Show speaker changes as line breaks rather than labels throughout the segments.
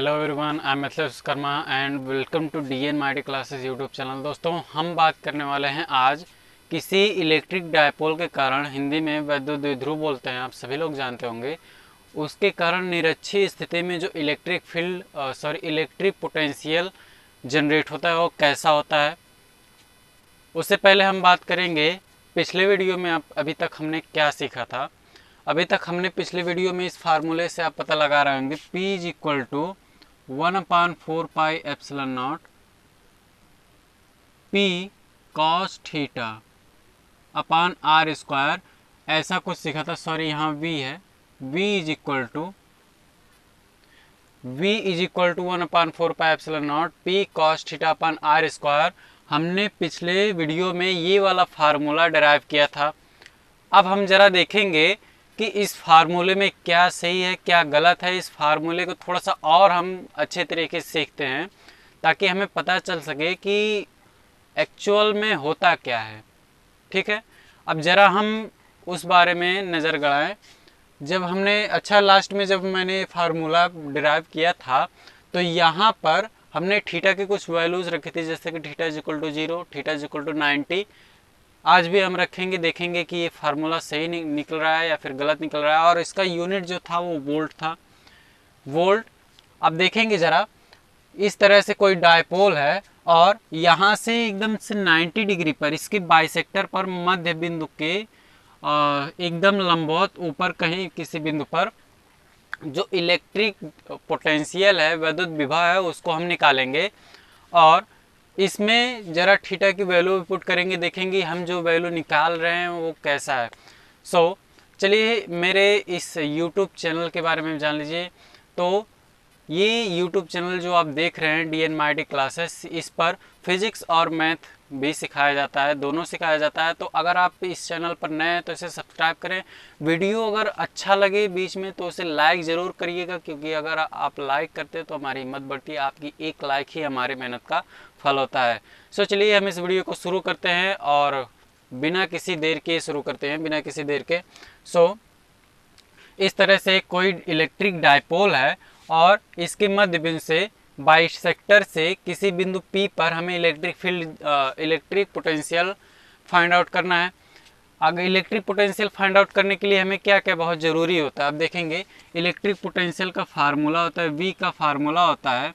Hello everyone, I am Mithilesh Vishwakarma and welcome to DNMIT classes YouTube channel. दोस्तों, हम बात करने वाले हैं आज किसी इलेक्ट्रिक डायपोल के कारण, हिंदी में वैद्युत द्विध्रुव बोलते हैं, आप सभी लोग जानते होंगे। उसके कारण निरक्षीय स्थिति में जो electric field electric potential generate होता है वो कैसा होता है। उससे पहले हम बात करेंगे पिछले वीडियो में अभी तक हमने क्या सीखा था। अभी तक हमने पिछले वीडियो में इस फार्मूले से आप पता लगा रहे होंगे P is equal to 1/4 pi epsilon naught P cos theta upon R square, ऐसा कुछ सीखा था। सॉरी, यहाँ V है। V is equal to 1/4 pi epsilon naught P cos theta upon R square. हमने पिछले वीडियो में ये वाला फार्मूला डिराइव किया था। अब हम जरा देखेंगे कि इस फार्मूले में क्या सही है क्या गलत है। इस फार्मूले को थोड़ा सा और हम अच्छे तरीके से सीखते हैं ताकि हमें पता चल सके कि एक्चुअल में होता क्या है। ठीक है, अब जरा हम उस बारे में नज़र गड़ाएं। जब हमने लास्ट में जब मैंने फार्मूला डिराइव किया था तो यहाँ पर हमने थीटा की कुछ वैल्यूज़ रखी थी, जैसे कि theta is equal to 0, theta is equal to 90। आज भी हम रखेंगे, देखेंगे कि ये फार्मूला सही निकल रहा है या फिर गलत निकल रहा है। और इसका यूनिट जो था वो वोल्ट था, वोल्ट। अब देखेंगे जरा, इस तरह से कोई डायपोल है और यहाँ से एकदम से 90 डिग्री पर, इसके बाइसेक्टर पर मध्य बिंदु के एकदम लंबवत ऊपर कहीं किसी बिंदु पर जो इलेक्ट्रिक पोटेंशियल है, विद्युत विभव है, उसको हम निकालेंगे। और इसमें जरा थीटा की वैल्यू पुट करेंगे, देखेंगे हम जो वैल्यू निकाल रहे हैं वो कैसा है। चलिए मेरे इस YouTube चैनल के बारे में जान लीजिए। तो ये YouTube चैनल जो आप देख रहे हैं DNMIT क्लासेस, इस पर फिजिक्स और मैथ भी सिखाया जाता है, दोनों सिखाया जाता है। तो अगर आप इस चैनल पर नए हैं तो इसे सब्सक्राइब करें। वीडियो अगर अच्छा लगे बीच में तो उसे लाइक ज़रूर करिएगा, क्योंकि अगर आप लाइक करते हैं तो हमारी हिम्मत बढ़ती है। आपकी एक लाइक ही हमारी मेहनत का फल होता है। चलिए हम इस वीडियो को शुरू करते हैं और बिना किसी देर के शुरू करते हैं, बिना किसी देर के। इस तरह से कोई इलेक्ट्रिक डायपोल है और इसके मध्य बिंदु से बाइसेक्टर से किसी बिंदु P पर हमें इलेक्ट्रिक पोटेंशियल फाइंड आउट करना है। अगर इलेक्ट्रिक पोटेंशियल फाइंड आउट करने के लिए हमें क्या क्या बहुत ज़रूरी होता है, अब देखेंगे। इलेक्ट्रिक पोटेंशियल का फार्मूला होता है, V का फार्मूला होता है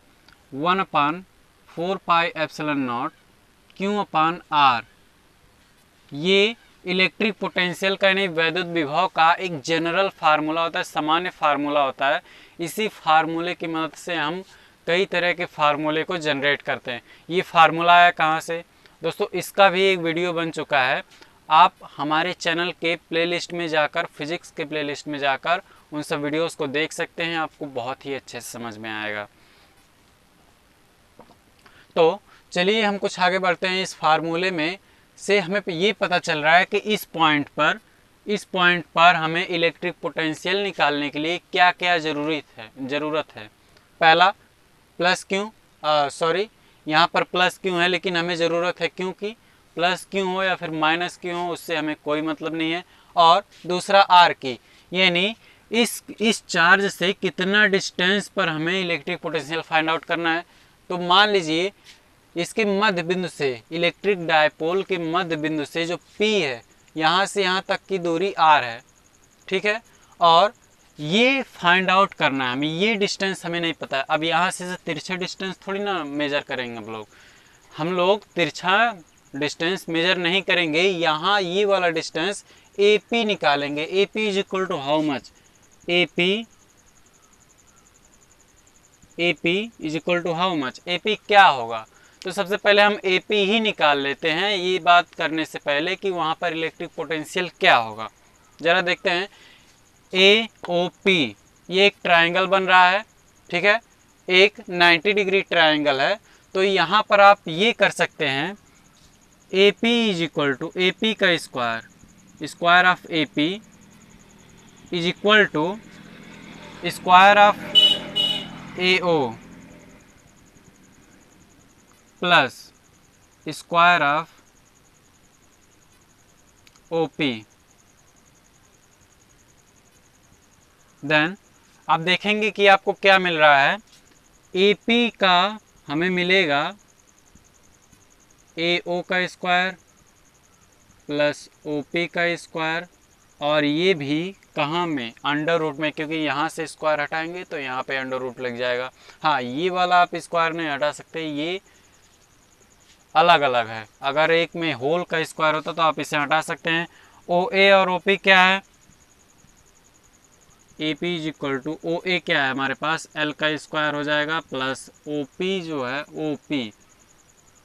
1/4 pi epsilon not Q upon R। ये इलेक्ट्रिक पोटेंशियल का यानी वैद्युत विभव का एक जनरल फार्मूला होता है, सामान्य फार्मूला होता है। इसी फार्मूले की मदद से हम कई तरह के फार्मूले को जनरेट करते हैं। ये फार्मूला आया कहाँ से दोस्तों, इसका भी एक वीडियो बन चुका है। आप हमारे चैनल के प्लेलिस्ट में जाकर, फिजिक्स के प्लेलिस्ट में जाकर उन सब वीडियोस को देख सकते हैं, आपको बहुत ही अच्छे से समझ में आएगा। तो चलिए हम कुछ आगे बढ़ते हैं। इस फार्मूले में से हमें ये पता चल रहा है कि इस पॉइंट पर हमें इलेक्ट्रिक पोटेंशियल निकालने के लिए क्या क्या ज़रूरत है। पहला प्लस क्यू, यहाँ पर प्लस क्यू है, लेकिन हमें ज़रूरत है क्यू की। प्लस क्यू हो या फिर माइनस क्यू हो, उससे हमें कोई मतलब नहीं है। और दूसरा आर की, यानी इस चार्ज से कितना डिस्टेंस पर हमें इलेक्ट्रिक पोटेंशियल फाइंड आउट करना है। तो मान लीजिए इसके मध्य बिंदु से, इलेक्ट्रिक डायपोल के मध्य बिंदु से जो P है, यहाँ से यहाँ तक की दूरी R है, ठीक है। और ये फाइंड आउट करना है हमें, ये डिस्टेंस हमें नहीं पता है। अब यहाँ से तिरछा डिस्टेंस थोड़ी ना मेजर करेंगे हम लोग तिरछा डिस्टेंस मेजर नहीं करेंगे। यहाँ ये वाला डिस्टेंस AP निकालेंगे। AP is equal to how much, AP is equal to how much. AP क्या होगा, तो सबसे पहले हम AP ही निकाल लेते हैं, ये बात करने से पहले कि वहाँ पर इलेक्ट्रिक पोटेंशियल क्या होगा। जरा देखते हैं। AOP, ये एक ट्रायंगल बन रहा है, ठीक है, एक 90 डिग्री ट्रायंगल है। तो यहाँ पर आप ये कर सकते हैं, AP is equal to AP का square of AP is equal to square of AO plus square of OP। Then आप देखेंगे कि आपको क्या मिल रहा है, AP का हमें मिलेगा AO का स्क्वायर प्लस OP का स्क्वायर, और ये भी कहाँ में, अंडर रूट में, क्योंकि यहाँ से स्क्वायर हटाएंगे तो यहाँ पे अंडर रूट लग जाएगा। हाँ, ये वाला आप स्क्वायर नहीं हटा सकते, ये अलग अलग है। अगर एक में होल का स्क्वायर होता तो आप इसे हटा सकते हैं। OA और OP क्या है, AP is equal to OA क्या है हमारे पास, L का स्क्वायर हो जाएगा प्लस OP जो है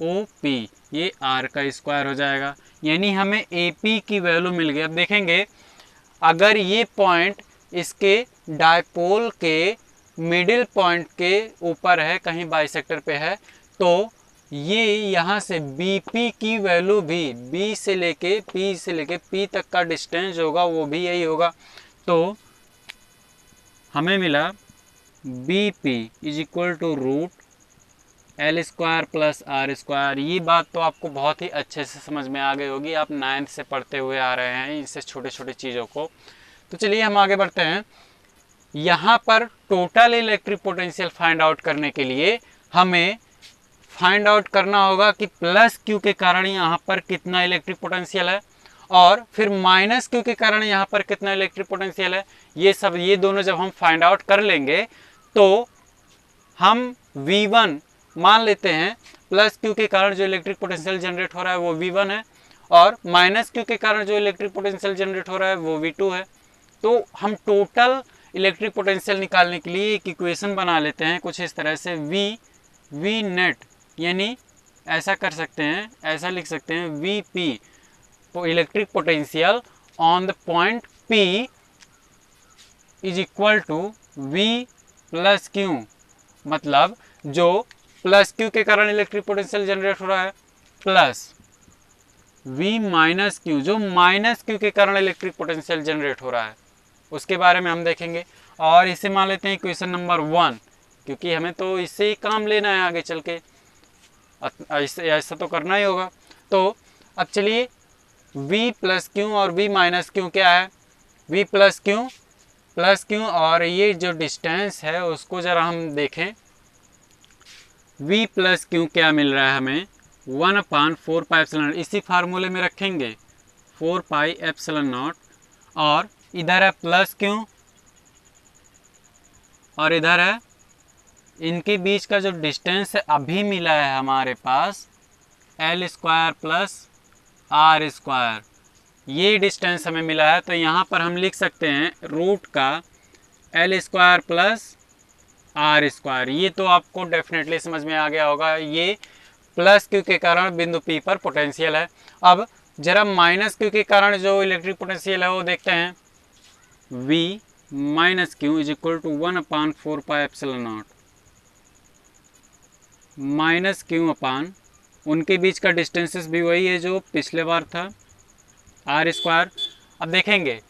OP ये R का स्क्वायर हो जाएगा। यानी हमें AP की वैल्यू मिल गई। अब देखेंगे अगर ये पॉइंट इसके डायपोल के मिडिल पॉइंट के ऊपर है, कहीं बाइसेक्टर पे है, तो ये यहाँ से BP की वैल्यू भी B से लेके P तक का डिस्टेंस होगा वो भी यही होगा। तो हमें मिला BP is equal to root L square plus R square. ये बात तो आपको बहुत ही अच्छे से समझ में आ गई होगी, आप 9th से पढ़ते हुए आ रहे हैं इससे छोटे छोटे चीज़ों को। तो चलिए हम आगे बढ़ते हैं। यहाँ पर total electric potential find out करने के लिए हमें फाइंड आउट करना होगा कि प्लस क्यू के कारण यहाँ पर कितना इलेक्ट्रिक पोटेंशियल है, और फिर माइनस क्यू के कारण यहाँ पर कितना इलेक्ट्रिक पोटेंशियल है। ये दोनों जब हम फाइंड आउट कर लेंगे तो हम V1 मान लेते हैं, प्लस क्यू के कारण जो इलेक्ट्रिक पोटेंशियल जनरेट हो रहा है वो V1 है, और माइनस क्यू के कारण जो इलेक्ट्रिक पोटेंशियल जनरेट हो रहा है वो V2 है। तो हम टोटल इलेक्ट्रिक पोटेंशियल निकालने के लिए एक इक्वेशन बना लेते हैं कुछ इस तरह से, V नेट, यानी ऐसा कर सकते हैं, ऐसा लिख सकते हैं VP electric potential on the point P is equal to V plus Q, मतलब जो प्लस क्यू के कारण इलेक्ट्रिक पोटेंशियल जनरेट हो रहा है प्लस V माइनस क्यू जो माइनस क्यू के कारण इलेक्ट्रिक पोटेंशियल जनरेट हो रहा है, उसके बारे में हम देखेंगे। और इसे मान लेते हैं इक्वेशन नंबर 1, क्योंकि हमें तो इससे ही काम लेना है आगे चल के, ऐसा तो करना ही होगा। तो अब चलिए V प्लस क्यू और V माइनस क्यू क्या है, V प्लस क्यू और ये जो डिस्टेंस है उसको ज़रा हम देखें। V प्लस क्यू क्या मिल रहा है हमें, 1/4 पाई एप्सिलॉन, इसी फार्मूले में रखेंगे 4 पाई एप्सिलॉन नॉट, और इधर है प्लस क्यू और इधर है, इनके बीच का जो डिस्टेंस है अभी मिला है हमारे पास L square plus R square, ये डिस्टेंस हमें मिला है। तो यहाँ पर हम लिख सकते हैं रूट का L square plus R square. ये तो आपको डेफिनेटली समझ में आ गया होगा, ये प्लस क्यू के कारण बिंदु P पर पोटेंशियल है। अब जरा माइनस क्यू के कारण जो इलेक्ट्रिक पोटेंशियल है वो देखते हैं। V minus Q is equal to 1/4 pi epsilon naught, minus Q upon उनके बीच का डिस्टेंसेस भी वही है जो पिछले बार था, R स्क्वायर। अब देखेंगे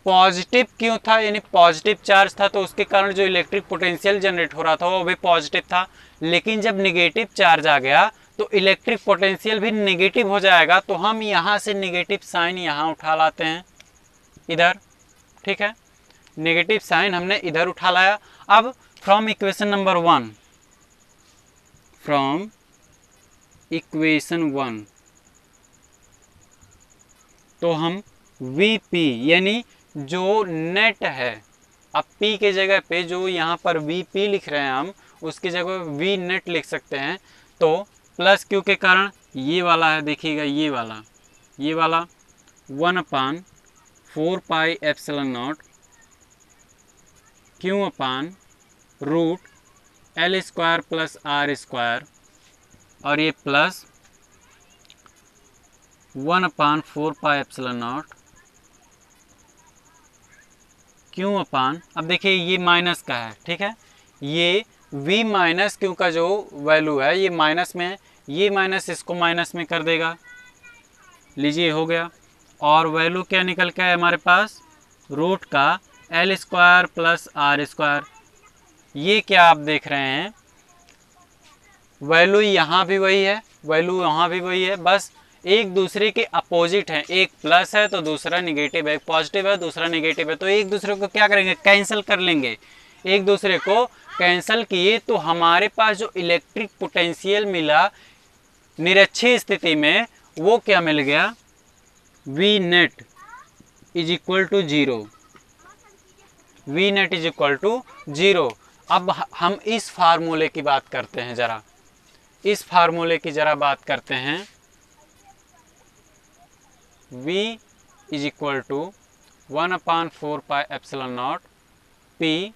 पॉजिटिव क्यों था, यानी पॉजिटिव चार्ज था तो उसके कारण जो इलेक्ट्रिक पोटेंशियल जनरेट हो रहा था वो भी पॉजिटिव था, लेकिन जब नेगेटिव चार्ज आ गया तो इलेक्ट्रिक पोटेंशियल भी नेगेटिव हो जाएगा। तो हम यहाँ से नेगेटिव साइन यहाँ उठा लाते हैं इधर, ठीक है, नेगेटिव साइन हमने इधर उठा लाया। अब from equation number 1, from equation 1 तो हम VP यानी जो नेट है, अब P के जगह पे जो यहाँ पर VP लिख रहे हैं हम उसकी जगह V नेट लिख सकते हैं। तो प्लस क्यू के कारण ये वाला है, देखिएगा ये वाला 1/4 pi epsilon naught Q upon root L square plus R square, और ये plus 1/4 pi epsilon naught Q upon, अब देखिए ये माइनस का है, ठीक है, ये V माइनस क्यू का जो वैल्यू है ये माइनस में है, ये माइनस इसको माइनस में कर देगा, लीजिए हो गया। और वैल्यू क्या निकल के है हमारे पास, रूट का L square plus R square. ये क्या आप देख रहे हैं, वैल्यू यहाँ भी वही है, वैल्यू यहाँ भी वही है, बस एक दूसरे के अपोजिट है, एक प्लस है तो दूसरा निगेटिव है, एक पॉजिटिव है दूसरा निगेटिव है, तो एक दूसरे को क्या करेंगे, कैंसिल कर लेंगे, एक दूसरे को कैंसल किए तो हमारे पास जो इलेक्ट्रिक पोटेंशियल मिला निरक्षीय स्थिति में वो क्या मिल गया, V net is equal to zero. V net is equal to zero. अब हम इस फार्मूले की बात करते हैं, जरा इस फार्मूले की जरा बात करते हैं। V is equal to 1/4 epsilon naught P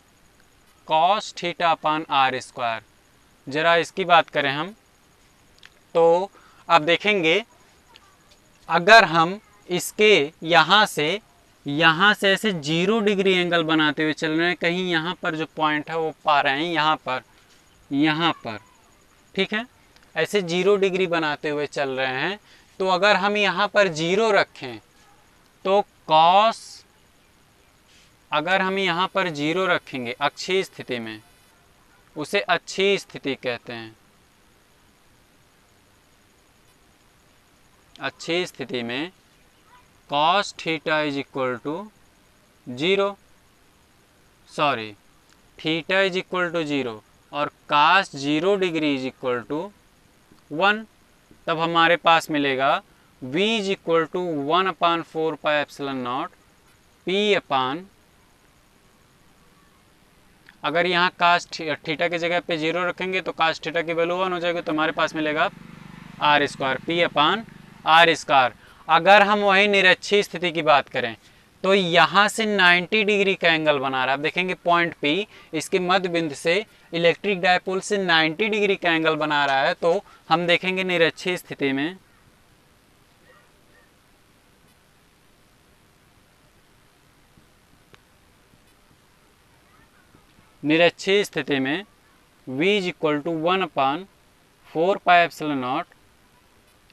cos theta upon R square. जरा इसकी बात करें हम तो अब देखेंगे, अगर हम इसके यहाँ से ऐसे 0 डिग्री एंगल बनाते हुए चल रहे हैं, कहीं यहाँ पर जो पॉइंट है वो पा रहे हैं यहाँ पर, ठीक है, ऐसे 0 डिग्री बनाते हुए चल रहे हैं, तो अगर हम यहाँ पर 0 रखें तो कॉस, अगर हम यहाँ पर 0 रखेंगे अक्षीय स्थिति में, उसे अक्षीय स्थिति कहते हैं। अक्षीय स्थिति में cos theta is equal to 0, sorry theta is equal to 0 और cos 0 degree is equal to 1, तब हमारे पास मिलेगा v is equal to 1/4 epsilon naught P upon, अगर यहाँ कास थीटा की जगह पे 0 रखेंगे तो कास थीटा की वैल्यू 1 हो जाएगी, तो हमारे पास मिलेगा R square, P upon R square. अगर हम वही निरक्षीय स्थिति की बात करें तो यहाँ से 90 डिग्री का एंगल बना रहा है। आप देखेंगे पॉइंट P इसके मध्य बिंदु से इलेक्ट्रिक डायपोल से 90 डिग्री का एंगल बना रहा है, तो हम देखेंगे निरक्षीय स्थिति में v is equal to 1/4 epsilon naught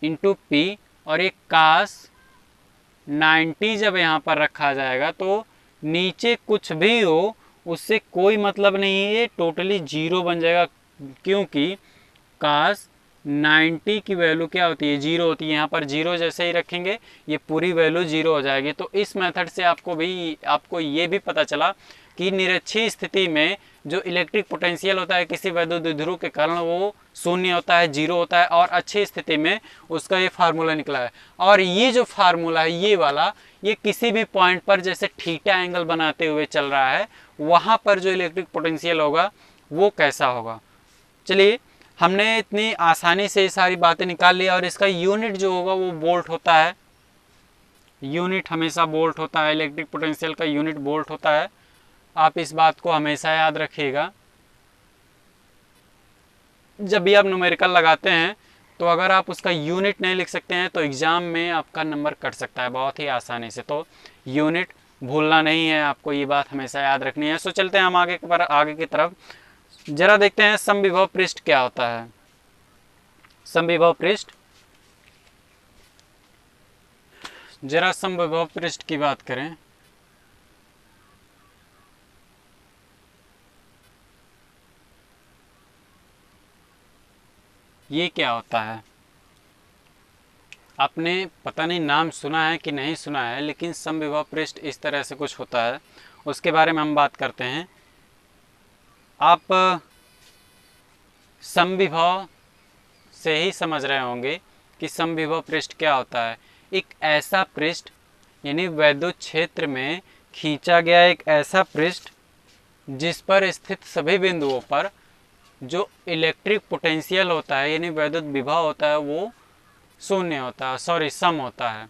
into P, और एक कास 90 जब यहाँ पर रखा जाएगा तो नीचे कुछ भी हो उससे कोई मतलब नहीं है, ये टोटली 0 बन जाएगा, क्योंकि कास 90 की वैल्यू क्या होती है, 0 होती है। यहाँ पर 0 जैसे ही रखेंगे ये पूरी वैल्यू 0 हो जाएगी। तो इस मेथड से आपको ये भी पता चला कि निरक्षीय स्थिति में जो इलेक्ट्रिक पोटेंशियल होता है किसी वैद्युत द्विध्रुव के कारण वो शून्य होता है, 0 होता है, और अच्छी स्थिति में उसका ये फार्मूला निकला है। और ये जो फार्मूला है ये वाला, ये किसी भी पॉइंट पर जैसे थीटा एंगल बनाते हुए चल रहा है वहाँ पर जो इलेक्ट्रिक पोटेंशियल होगा वो कैसा होगा। चलिए, हमने इतनी आसानी से ये सारी बातें निकाल ली, और इसका यूनिट जो होगा वो वोल्ट होता है। यूनिट हमेशा वोल्ट होता है, इलेक्ट्रिक पोटेंशियल का यूनिट वोल्ट होता है। आप इस बात को हमेशा याद रखिएगा। जब भी आप न्यूमेरिकल लगाते हैं तो अगर आप उसका यूनिट नहीं लिख सकते हैं तो एग्ज़ाम में आपका नंबर कट सकता है बहुत ही आसानी से। तो यूनिट भूलना नहीं है, आपको ये बात हमेशा याद रखनी है। सो चलते हैं हम आगे की तरफ। जरा देखते हैं समविभव पृष्ठ क्या होता है। समविभव पृष्ठ, जरा समविभव पृष्ठ की बात करें। ये क्या होता है, आपने पता नहीं नाम सुना है कि नहीं सुना है, लेकिन समविभव पृष्ठ इस तरह से कुछ होता है, उसके बारे में हम बात करते हैं। आप समविभव से ही समझ रहे होंगे कि समविभव पृष्ठ क्या होता है। एक ऐसा पृष्ठ, यानी वैद्युत क्षेत्र में खींचा गया एक ऐसा पृष्ठ जिस पर स्थित सभी बिंदुओं पर जो इलेक्ट्रिक पोटेंशियल होता है यानी वैद्युत विभव होता है वो शून्य होता है, सम होता है,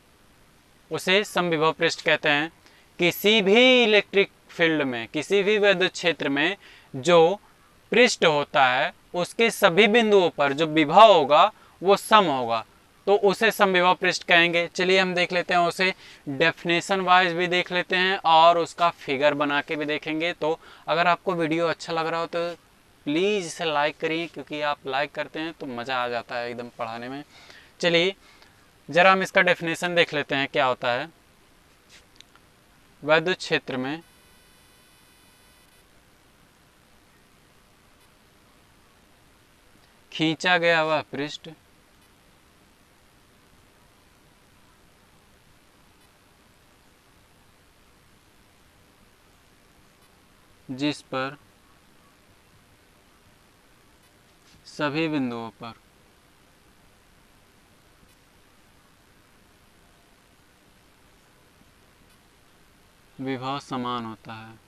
उसे समविभव पृष्ठ कहते हैं। किसी भी इलेक्ट्रिक फील्ड में, किसी भी वैद्युत क्षेत्र में जो पृष्ठ होता है उसके सभी बिंदुओं पर जो विभव होगा वो सम होगा, तो उसे समविभव पृष्ठ कहेंगे। चलिए हम देख लेते हैं, उसे डेफिनेशन वाइज भी देख लेते हैं और उसका फिगर बना के भी देखेंगे। तो अगर आपको वीडियो अच्छा लग रहा हो तो प्लीज़ इसे लाइक करिए, क्योंकि आप लाइक करते हैं तो मज़ा आ जाता है एकदम पढ़ाने में। चलिए ज़रा हम इसका डेफिनेशन देख लेते हैं क्या होता है। वैद्युत क्षेत्र में खींचा गया वह पृष्ठ जिस पर सभी बिंदुओं पर विभव समान होता है।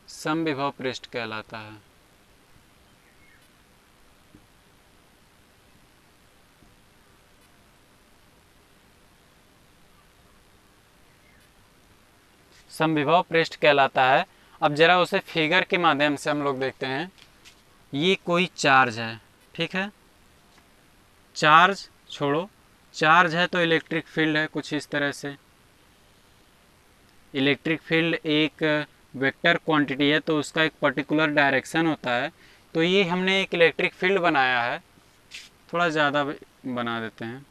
समविभव पृष्ठ कहलाता है। समविभव पृष्ठ कहलाता है। अब जरा उसे फिगर के माध्यम से हम लोग देखते हैं। ये कोई चार्ज है, ठीक है, चार्ज छोड़ो, चार्ज है तो इलेक्ट्रिक फील्ड है कुछ इस तरह से। इलेक्ट्रिक फील्ड एक वेक्टर क्वांटिटी है तो उसका एक पर्टिकुलर डायरेक्शन होता है। तो ये हमने एक इलेक्ट्रिक फील्ड बनाया है, थोड़ा ज़्यादा बना देते हैं।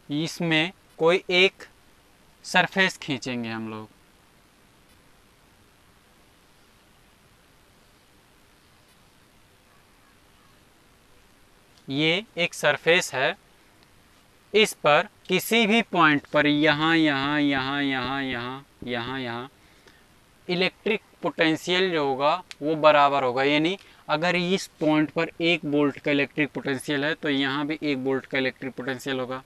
इसमें कोई एक सरफेस खींचेंगे हम लोग। ये एक सरफेस है, इस पर किसी भी पॉइंट पर यहाँ यहाँ यहाँ यहाँ यहाँ यहाँ यहाँ इलेक्ट्रिक पोटेंशियल जो होगा वो बराबर होगा। यानी अगर इस पॉइंट पर 1 वोल्ट का इलेक्ट्रिक पोटेंशियल है तो यहाँ भी 1 वोल्ट का इलेक्ट्रिक पोटेंशियल होगा,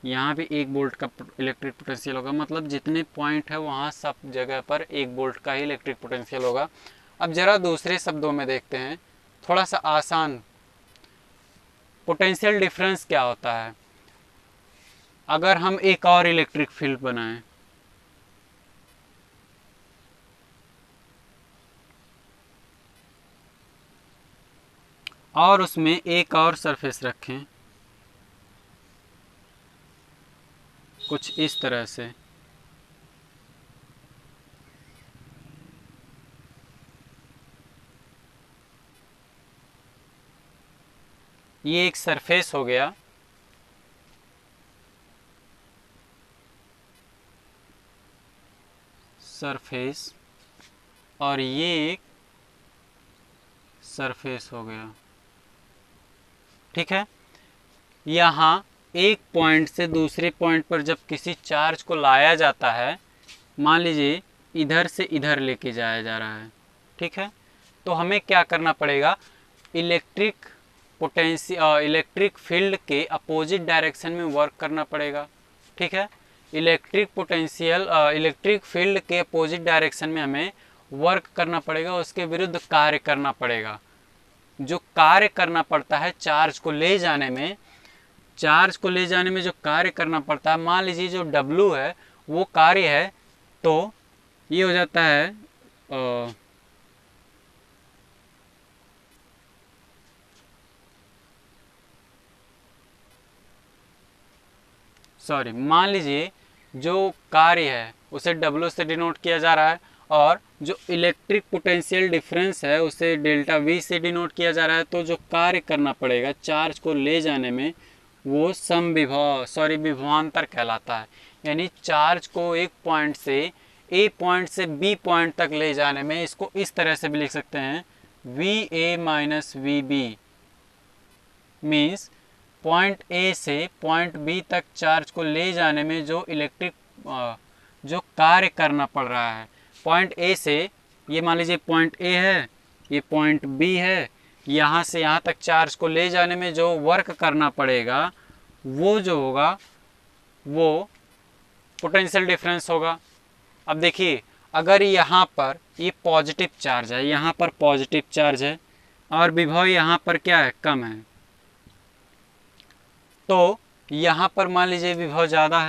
यहाँ भी 1 वोल्ट का इलेक्ट्रिक पोटेंशियल होगा। मतलब जितने पॉइंट है वहाँ सब जगह पर 1 वोल्ट का ही इलेक्ट्रिक पोटेंशियल होगा। अब ज़रा दूसरे शब्दों में देखते हैं, थोड़ा सा आसान। पोटेंशियल डिफरेंस क्या होता है? अगर हम एक और इलेक्ट्रिक फील्ड बनाएं, और उसमें एक और सरफेस रखें कुछ इस तरह से, ये एक सरफेस हो गया। सरफेस, और ये एक सरफेस हो गया, ठीक है। यहाँ एक पॉइंट से दूसरे पॉइंट पर जब किसी चार्ज को लाया जाता है, मान लीजिए इधर से इधर लेके जाया जा रहा है, ठीक है, तो हमें क्या करना पड़ेगा? इलेक्ट्रिक पोटेंशियल, इलेक्ट्रिक फील्ड के अपोजिट डायरेक्शन में वर्क करना पड़ेगा, ठीक है। इलेक्ट्रिक पोटेंशियल, इलेक्ट्रिक फील्ड के अपोजिट डायरेक्शन में हमें वर्क करना पड़ेगा, उसके विरुद्ध कार्य करना पड़ेगा। जो कार्य करना पड़ता है चार्ज को ले जाने में, चार्ज को ले जाने में जो कार्य करना पड़ता है, मान लीजिए जो W है वो कार्य है, तो ये हो जाता है सॉरी, मान लीजिए जो कार्य है उसे W से डिनोट किया जा रहा है, और जो इलेक्ट्रिक पोटेंशियल डिफरेंस है उसे डेल्टा V से डिनोट किया जा रहा है। तो जो कार्य करना पड़ेगा चार्ज को ले जाने में वो समविभव, सॉरी, विभवांतर कहलाता है। यानी चार्ज को एक पॉइंट से A पॉइंट से B पॉइंट तक ले जाने में, इसको इस तरह से भी लिख सकते हैं, VA minus VB means point A से पॉइंट B तक चार्ज को ले जाने में जो इलेक्ट्रिक जो कार्य करना पड़ रहा है, पॉइंट A से, ये मान लीजिए पॉइंट A है, ये पॉइंट B है, यहाँ से यहाँ तक चार्ज को ले जाने में जो वर्क करना पड़ेगा वो जो होगा वो पोटेंशियल डिफरेंस होगा। अब देखिए, अगर यहाँ पर ये पॉजिटिव चार्ज है, यहाँ पर पॉजिटिव चार्ज है और विभव यहाँ पर क्या है, कम है, तो यहाँ पर मान लीजिए विभव ज़्यादा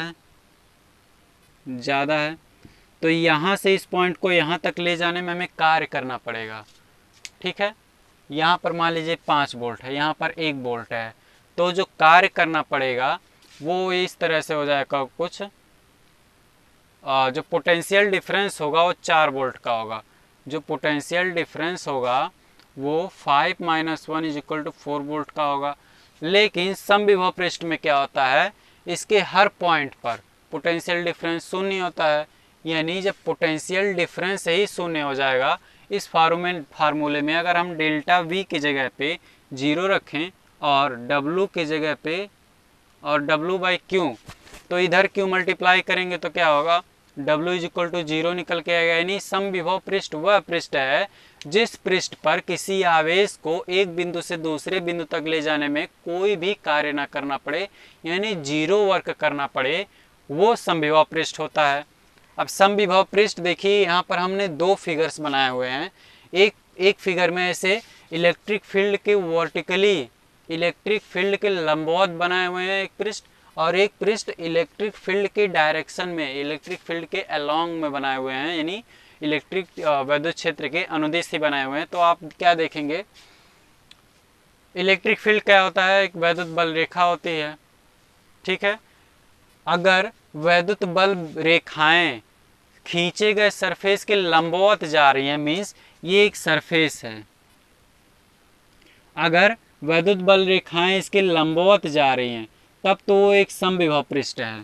है, तो यहाँ से इस पॉइंट को यहाँ तक ले जाने में हमें कार्य करना पड़ेगा, ठीक है। यहाँ पर मान लीजिए 5 वोल्ट है, यहाँ पर 1 वोल्ट है, तो जो कार्य करना पड़ेगा वो इस तरह से हो जाएगा कुछ, जो पोटेंशियल डिफरेंस होगा वो 4 वोल्ट का होगा। जो पोटेंशियल डिफरेंस होगा वो 5 - 1 = 4 वोल्ट का होगा। लेकिन समविभव पृष्ठ में क्या होता है, इसके हर पॉइंट पर पोटेंशियल डिफरेंस शून्य होता है। यानी जब पोटेंशियल डिफरेंस ही शून्य हो जाएगा, इस फार्मूले में अगर हम डेल्टा वी की जगह पे 0 रखें और W की जगह पे और W बाई क्यू, तो इधर क्यू मल्टीप्लाई करेंगे तो क्या होगा, W इज इक्वल टू 0 निकल के आएगा। यानी समविभव पृष्ठ वह पृष्ठ है जिस पृष्ठ पर किसी आवेश को एक बिंदु से दूसरे बिंदु तक ले जाने में कोई भी कार्य ना करना पड़े, यानी 0 वर्क करना पड़े, वो समविभव पृष्ठ होता है। अब समविभव पृष्ठ देखिए, यहाँ पर हमने 2 फिगर्स बनाए हुए हैं। एक फिगर में ऐसे इलेक्ट्रिक फील्ड के वर्टिकली, इलेक्ट्रिक फील्ड के लंबवत बनाए हुए हैं एक पृष्ठ, और एक पृष्ठ इलेक्ट्रिक फील्ड के डायरेक्शन में, इलेक्ट्रिक फील्ड के अलोंग में बनाए हुए हैं, यानी इलेक्ट्रिक विद्युत क्षेत्र के अनुदिश ही बनाए हुए हैं। तो आप क्या देखेंगे, इलेक्ट्रिक फील्ड क्या होता है, एक वैद्युत बल रेखा होती है, ठीक है। अगर वैद्युत बल रेखाएं खींचे गए सरफेस के लंबवत जा रही हैं, मीन्स ये एक सरफेस है, अगर वैद्युत बल रेखाएं इसके लंबवत जा रही हैं तब तो वो एक समविभव पृष्ठ है,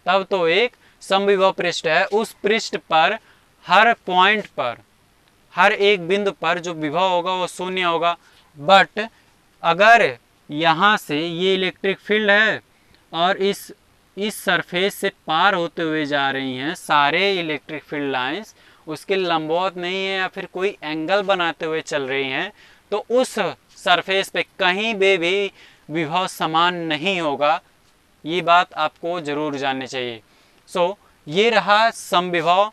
तब तो एक समविभव पृष्ठ है। उस पृष्ठ पर हर पॉइंट पर, हर एक बिंदु पर जो विभव होगा वो शून्य होगा। बट अगर यहाँ से ये इलेक्ट्रिक फील्ड है और इस सरफेस से पार होते हुए जा रही हैं सारे इलेक्ट्रिक फील्ड लाइंस, उसके लंबवत नहीं है या फिर कोई एंगल बनाते हुए चल रही हैं, तो उस सरफेस पे कहीं भी विभव समान नहीं होगा। ये बात आपको जरूर जाननी चाहिए। सो ये रहा समविभव,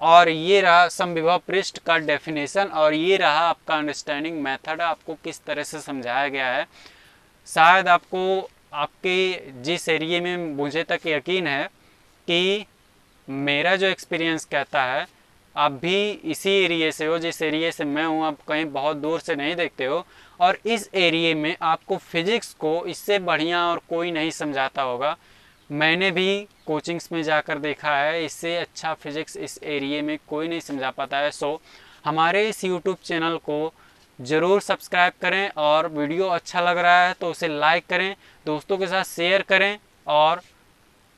और ये रहा समविभव पृष्ठ का डेफिनेशन, और ये रहा आपका अंडरस्टैंडिंग मेथड, आपको किस तरह से समझाया गया है। शायद आपको आपके जिस एरिए में मुझे तक यकीन है कि मेरा जो एक्सपीरियंस कहता है, आप भी इसी एरिए से हो जिस एरिए से मैं हूँ, आप कहीं बहुत दूर से नहीं देखते हो, और इस एरिए में आपको फिजिक्स को इससे बढ़िया और कोई नहीं समझाता होगा। मैंने भी कोचिंग्स में जाकर देखा है, इससे अच्छा फिजिक्स इस एरिए में कोई नहीं समझा पाता है। सो हमारे इस यूट्यूब चैनल को ज़रूर सब्सक्राइब करें, और वीडियो अच्छा लग रहा है तो उसे लाइक करें, दोस्तों के साथ शेयर करें, और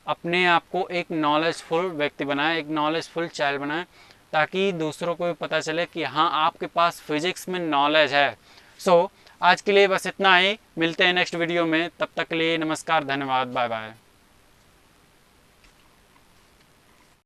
अपने आप को एक नॉलेजफुल व्यक्ति बनाएं, एक नॉलेजफुल चाइल्ड बनाएं, ताकि दूसरों को भी पता चले कि हाँ आपके पास फिजिक्स में नॉलेज है। सो आज के लिए बस इतना ही, मिलते हैं नेक्स्ट वीडियो में, तब तक के लिए नमस्कार, धन्यवाद, बाय बाय।